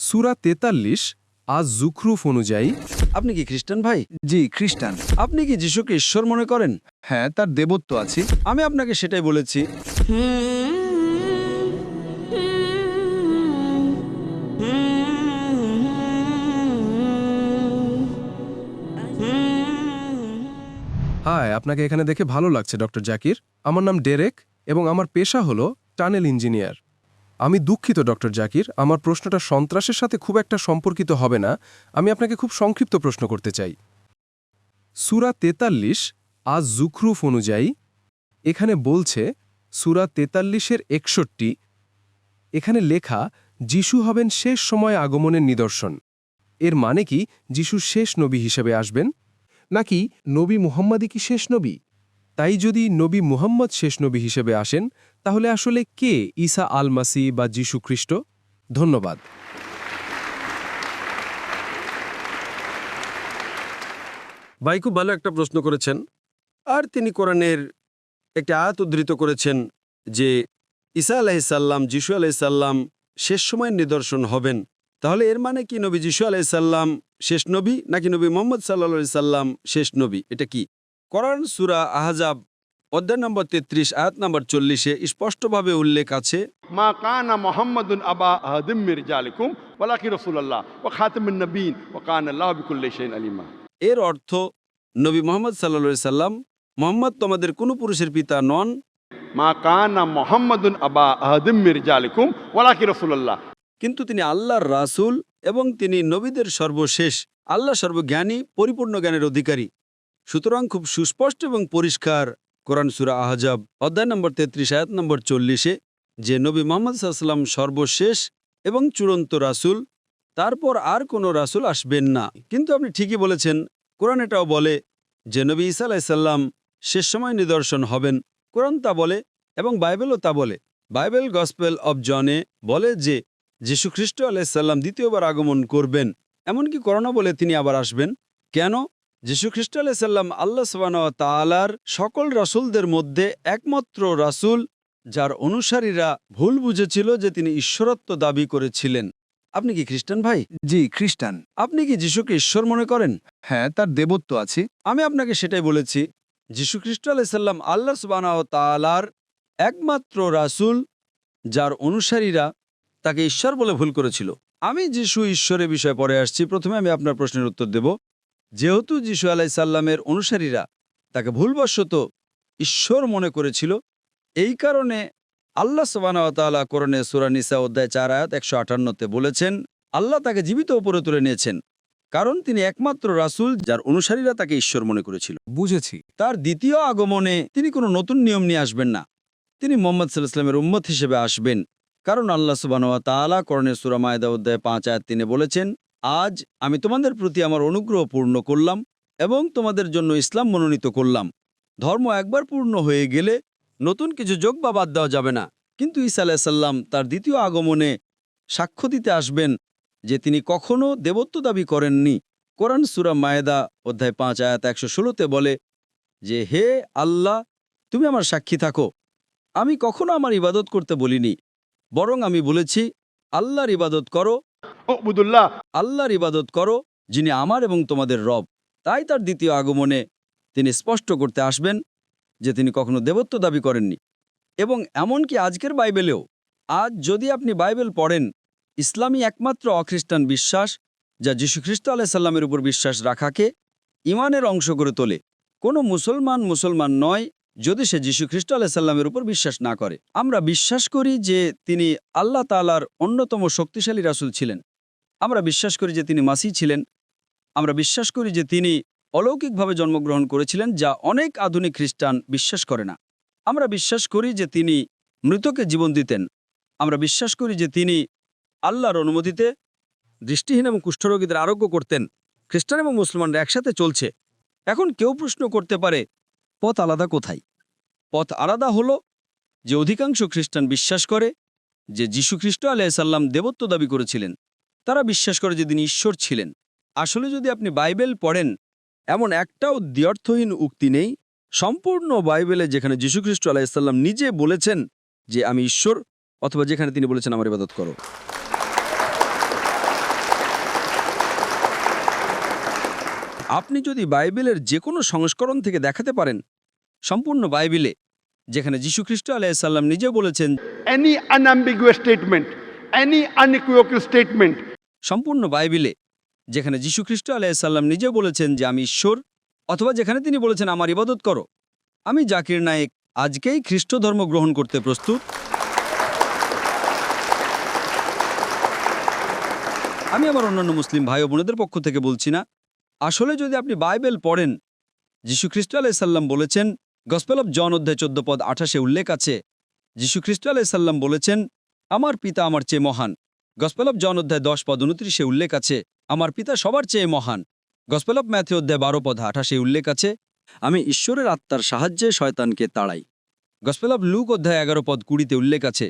সূরা ৪৩ আজ যুখরুফ অনুযায়ী। আপনি কি খ্রিস্টান ভাই? জি, খ্রিস্টান। আপনি কি যিশুকে ঈশ্বর মনে করেন? হ্যাঁ, তার দেবত্ব আছে। আমি আপনাকে সেটাই বলেছি। হাই, আপনাকে এখানে দেখে ভালো লাগছে ডক্টর জাকির। আমার নাম ডেরেক এবং আমার পেশা হলো টানেল ইঞ্জিনিয়ার। আমি দুঃখিত ডক্টর জাকির, আমার প্রশ্নটা সন্ত্রাসের সাথে খুব একটা সম্পর্কিত হবে না। আমি আপনাকে খুব সংক্ষিপ্ত প্রশ্ন করতে চাই। সূরা ৪৩ আজ যুখরুফ অনুযায়ী এখানে বলছে সূরা ৪৩-এর ৬১, এখানে লেখা যিশু হবেন শেষ সময়ে আগমনের নিদর্শন। এর মানে কি যিশু শেষ নবী হিসেবে আসবেন, নাকি নবী মুহাম্মদই কি শেষ নবী? তাই যদি নবী মুহাম্মদ শেষ নবী হিসেবে আসেন, তাহলে আসলে কে ঈসা আল মাসি বা যিশু খ্রিস্ট? ধন্যবাদ। ভাই খুব ভালো একটা প্রশ্ন করেছেন। আর তিনি কোরআনের একটা আয়াত উদ্ধৃত করেছেন যে ঈসা আলাইহিসসালাম, যিশু আলাইহিসসালাম শেষ সময়ের নিদর্শন হবেন। তাহলে এর মানে কি নবী যিশু আলাইহিসসালাম শেষ নবী, নাকি নবী মুহাম্মদ সাল্লাল্লাহু আলাইহি সাল্লাম শেষ নবী? এটা কি? কোরআন সূরা আহজাব অধ্যায় নম্বর ৩৩ আয়াত নম্বর ৪০-এ স্পষ্টভাবে উল্লেখ আছে, মা কানা মুহাম্মাদুন আবা আহাদিম মির রিজালিকুম ওয়ালাকিন রাসূলুল্লাহ ওয়া খাতামুন নবিয়্যিন ওয়া কানা আল্লাহু বিকুল্লি শাইইন আলিমা। এর অর্থ নবী মুহাম্মদ সাল্লাল্লাহু আলাইহি সাল্লাম, মুহাম্মদ তোমাদের কোনো পুরুষের পিতা নন। মা কানা মুহাম্মাদুন আবা আহাদিম মির রিজালিকুম ওয়ালাকিন রাসূলুল্লাহ। কিন্তু তিনি আল্লাহর রাসূল এবং তিনি নবীদের সর্বশেষ। আল্লাহ সর্বজ্ঞানী, পরিপূর্ণ জ্ঞানের অধিকারী। সুতরাং খুব সুস্পষ্ট এবং পরিষ্কার কোরআন সূরা আহজাব অধ্যায় নম্বর ৩৩ আয়াত নম্বর ৪০-এ যে নবী মুহাম্মদ সাল্লাল্লাহু আলাইহি সাল্লাম সর্বশেষ এবং চূড়ান্ত রাসূল, তারপর আর কোনো রাসূল আসবেন না। কিন্তু আপনি ঠিকই বলেছেন, কোরআন এটাও বলে যে নবী ঈসা আলাইহিস সালাম শেষ সময় নিদর্শন হবেন। কোরআন তা বলে এবং বাইবেলও তা বলে। বাইবেল গসপেল অব জনে বলে যে যীশু খ্রিস্ট আলাইহিস সালাম দ্বিতীয়বার আগমন করবেন। এমনকি কোরআনও বলে তিনি আবার আসবেন। কেন? যীশু খ্রিস্ট আলাইহিস সালাম আল্লাহ সুবহানাহু ওয়া তাআলার সকল রাসূলদের মধ্যে একমাত্র রাসূল যার অনুসারীরা ভুল বুঝেছিল যে তিনি ঈশ্বরত্ব দাবি করেছিলেন। আপনি কি খ্রিস্টান ভাই? জি, খ্রিস্টান। আপনি কি যিশুকে ঈশ্বর মনে করেন? হ্যাঁ, তার দেবত্ব আছে। আমি আপনাকে সেটাই বলেছি। যীশু খ্রিস্ট আলাইহিস সালাম আল্লাহ সুবহানাহু ওয়া তাআলার একমাত্র রাসূল যার অনুসারীরা তাকে ঈশ্বর বলে ভুল করেছিল। আমি যিশু ঈশ্বরের বিষয়ে পরে আসছি। প্রথমে আমি আপনার প্রশ্নের উত্তর দেব। যেহেতু যিশু আলাইহিস সালামের অনুসারীরা তাকে ভুলবশত ঈশ্বর মনে করেছিল, এই কারণে আল্লাহ সুবহানাহু ওয়া তাআলা কোরআনে সূরা নিসা অধ্যায় ৪ আয়াত ১৫৮-তে বলেছেন আল্লাহ তাকে জীবিত উপরে তুলে নিয়েছেন, কারণ তিনি একমাত্র রাসূল যার অনুসারীরা তাকে ঈশ্বর মনে করেছিল। বুঝেছি। তার দ্বিতীয় আগমনে তিনি কোনো নতুন নিয়ম নিয়ে আসবেন না। তিনি মুহাম্মদ সাল্লাল্লাহু আলাইহি ওয়াসাল্লামের উম্মত হিসেবে আসবেন। কারণ আল্লাহ সুবহানাহু ওয়া তাআলা কোরআনের সূরা মায়েদা অধ্যায় ৫ আয়াত ৩-এ বলেছেন, আজ আমি তোমাদের প্রতি আমার অনুগ্রহ পূর্ণ করলাম এবং তোমাদের জন্য ইসলাম মনোনীত করলাম। ধর্ম একবার পূর্ণ হয়ে গেলে নতুন কিছু যোগ বা বাদ দেওয়া যাবে না। কিন্তু ঈসা আলাইহিস সালাম তার দ্বিতীয় আগমনে সাক্ষ্য দিতে আসবেন যে তিনি কখনো দেবত্ব দাবি করেননি। কোরআন সূরা মায়েদা অধ্যায় ৫ আয়াত ১১৬-তে বলে যে হে আল্লাহ, তুমি আমার সাক্ষী থাকো, আমি কখনো আমার ইবাদত করতে বলিনি, বরং আমি বলেছি আল্লাহর ইবাদত করো, উবুদুল্লাহ। আল্লাহর ইবাদত করো যিনি আমার এবং তোমাদের রব। তাই তার দ্বিতীয় আগমনে তিনি স্পষ্ট করতে আসবেন যে তিনি কখনো দেবত্ব দাবি করেননি। এবং এমনকি আজকের বাইবেলেও, আজ যদি আপনি বাইবেল পড়েন, ইসলামই একমাত্র অখ্রিস্টান বিশ্বাস যা যীশু খ্রিস্ট আলাইহিস সালামের উপর বিশ্বাস রাখাকে ঈমানের অংশ করে তোলে। কোনো মুসলমান নয় যদি সে যীশু খ্রিস্ট আলাইহিস সালামের উপর বিশ্বাস না করে। আমরা বিশ্বাস করি যে তিনি আল্লাহ তাআলার অন্যতম শক্তিশালী রাসূল ছিলেন। আমরা বিশ্বাস করি যে তিনি মাসীহ ছিলেন। আমরা বিশ্বাস করি যে তিনি অলৌকিকভাবে জন্মগ্রহণ করেছিলেন, যা অনেক আধুনিক খ্রিস্টান বিশ্বাস করে না। আমরা বিশ্বাস করি যে তিনি মৃতকে জীবন দিতেন। আমরা বিশ্বাস করি যে তিনি আল্লাহর অনুমতিতে দৃষ্টিহীন এবং কুষ্ঠরোগীদের আরোগ্য করতেন। খ্রিস্টান এবং মুসলমানরা একসাথে চলছে। এখন কেউ প্রশ্ন করতে পারে, পথ আলাদা কোথায়? পথ আলাদা হলো যে অধিকাংশ খ্রিস্টান বিশ্বাস করে যে যীশু খ্রিস্ট আলাইহিস সালাম দেবত্ব দাবি করেছিলেন। তারা বিশ্বাস করে যে তিনি ঈশ্বর ছিলেন। আসলে যদি আপনি বাইবেল পড়েন, এমন একটাও দ্ব্যর্থহীন উক্তি নেই সম্পূর্ণ বাইবেলে যেখানে যীশু খ্রিস্ট আলাইহিস সালাম নিজে বলেছেন যে আমি ঈশ্বর, অথবা যেখানে তিনি বলেছেন আমার ইবাদত করো। আপনি যদি বাইবেলের যে কোনো সংস্করণ থেকে দেখাতে পারেন সম্পূর্ণ বাইবেলে যেখানে যীশুখ্রিস্ট আলাইহিসসালাম নিজে বলেছেন, Any unambiguous statement, any unequivocal statement সম্পূর্ণ বাইবেলে যেখানে যীশুখ্রিস্ট আলাইহিসসালাম নিজে বলেছেন যে আমি ঈশ্বর, অথবা যেখানে তিনি বলেছেন আমার ইবাদত করো, আমি জাকির নায়েক আজকেই খ্রিস্ট ধর্ম গ্রহণ করতে প্রস্তুত। আমি আমার অন্যান্য মুসলিম ভাই ও বোনেদের পক্ষ থেকে বলছি না। আসলে যদি আপনি বাইবেল পড়েন, যীশুখ্রিস্ট আলাইহিসসালাম বলেছেন, গসপেল অফ জন অধ্যায় 14 পদ 28 উল্লেখ আছে, যীশুখ্রিস্ট আলাইহিসসালাম বলেছেন আমার পিতা আমার চেয়ে মহান। গসপেল অফ জন অধ্যায় 10 পদ 29 উল্লেখ আছে আমার পিতা সবার চেয়ে মহান। গসপেল অফ ম্যাথিউ অধ্যায় 12 পদ 28 উল্লেখ আছে আমি ঈশ্বরের আত্মার সাহায্যে শয়তানকে তাড়াই। গসপেল অফ লুক অধ্যায় 11 পদ 20 উল্লেখ আছে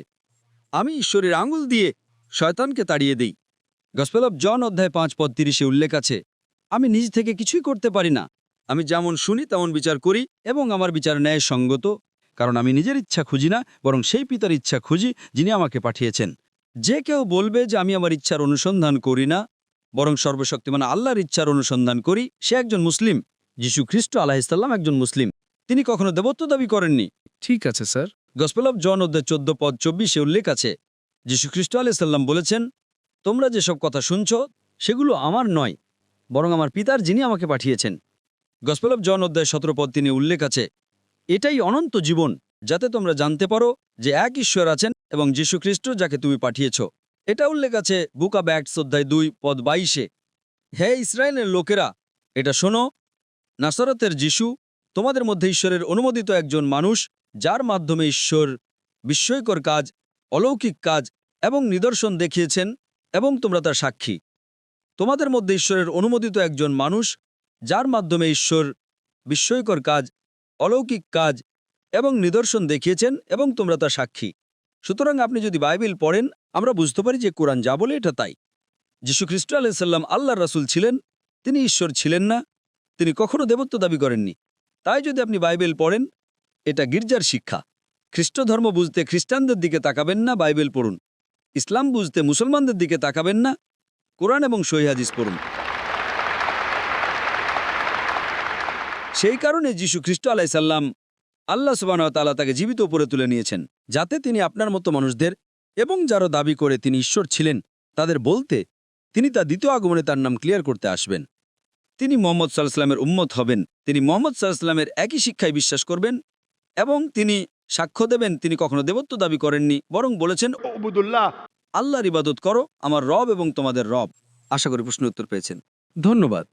আমি ঈশ্বরের আঙুল দিয়ে শয়তানকে তাড়িয়ে দেই। গসপেল অফ জন অধ্যায় 5 পদ 30 উল্লেখ আছে আমি নিজ থেকে কিছুই করতে পারি না, আমি যেমন শুনি তেমন বিচার করি এবং আমার বিচার ন্যায়সঙ্গত, কারণ আমি নিজের ইচ্ছা খুঁজি না বরং সেই পিতার ইচ্ছা খুঁজি যিনি আমাকে পাঠিয়েছেন। যে কেউ বলবে যে আমি আমার ইচ্ছার অনুসন্ধান করি না বরং সর্বশক্তিমান আল্লাহর ইচ্ছার অনুসন্ধান করি, সে একজন মুসলিম। যীশুখ্রিস্ট আলাইহিসসালাম একজন মুসলিম, তিনি কখনো দেবত্ব দাবি করেননি। ঠিক আছে স্যার। গসপেল অফ জন অধ্যায় 14 পদ 24 উল্লেখ আছে যীশুখ্রিস্ট আলাইহিসসালাম বলেছেন তোমরা যেসব কথা শুনছ সেগুলো আমার নয় বরং আমার পিতার যিনি আমাকে পাঠিয়েছেন। গসপেল অফ জন অধ্যায় 17 পদ 3 উল্লেখ আছে এটাই অনন্ত জীবন, যাতে তোমরা জানতে পারো যে এক ঈশ্বর আছেন এবং যীশুখ্রিস্ট যাকে তুমি পাঠিয়েছ। এটা উল্লেখ আছে বুক অব অ্যাক্টস অধ্যায় 2 পদ 22। হে ইসরায়েলের লোকেরা, এটা শোনো, নাসরতের যিশু তোমাদের মধ্যে ঈশ্বরের অনুমোদিত একজন মানুষ, যার মাধ্যমে ঈশ্বর বিস্ময়কর কাজ, অলৌকিক কাজ এবং নিদর্শন দেখিয়েছেন এবং তোমরা তার সাক্ষী। তোমাদের মধ্যে ঈশ্বরের অনুমোদিত একজন মানুষ, যার মাধ্যমে ঈশ্বর বিস্ময়কর কাজ, অলৌকিক কাজ এবং নিদর্শন দেখিয়েছেন এবং তোমরা তার সাক্ষী। সুতরাং আপনি যদি বাইবেল পড়েন, আমরা বুঝতে পারি যে কোরআন যা বলে এটা তাই। যীশুখ্রিস্ট আলাইহিসসালাম আল্লাহর রাসূল ছিলেন, তিনি ঈশ্বর ছিলেন না, তিনি কখনো দেবত্ব দাবি করেননি। তাই যদি আপনি বাইবেল পড়েন, এটা গির্জার শিক্ষা। খ্রিস্ট ধর্ম বুঝতে খ্রিস্টানদের দিকে তাকাবেন না, বাইবেল পড়ুন। ইসলাম বুঝতে মুসলমানদের দিকে তাকাবেন না, কোরআন এবং সহিহ হাদিস পড়ুন। সেই কারণে যীশু খ্রিস্ট আলাইহিসসালাম আল্লাহ সুবহানাহু ওয়া তাআলা তাকে জীবিত উপরে তুলে নিয়েছেন, যাতে তিনি আপনার মতো মানুষদের এবং যারা দাবি করে তিনি ঈশ্বর ছিলেন তাদের বলতে তিনি তার দ্বিতীয় আগমনে তার নাম ক্লিয়ার করতে আসবেন। তিনি মুহাম্মদ সাল্লাল্লাহু আলাইহি ওয়াসাল্লামের উম্মত হবেন, তিনি মুহাম্মদ সাল্লাল্লাহু আলাইহি ওয়াসাল্লামের একই শিক্ষায় বিশ্বাস করবেন এবং তিনি সাক্ষ্য দেবেন তিনি কখনো দেবত্ব দাবি করেননি, বরং বলেছেন উবুদুল্লাহ। আল্লাহর ইবাদত করো, আমার রব এবং তোমাদের রব। আশা করি প্রশ্নের উত্তর পেয়েছেন। ধন্যবাদ।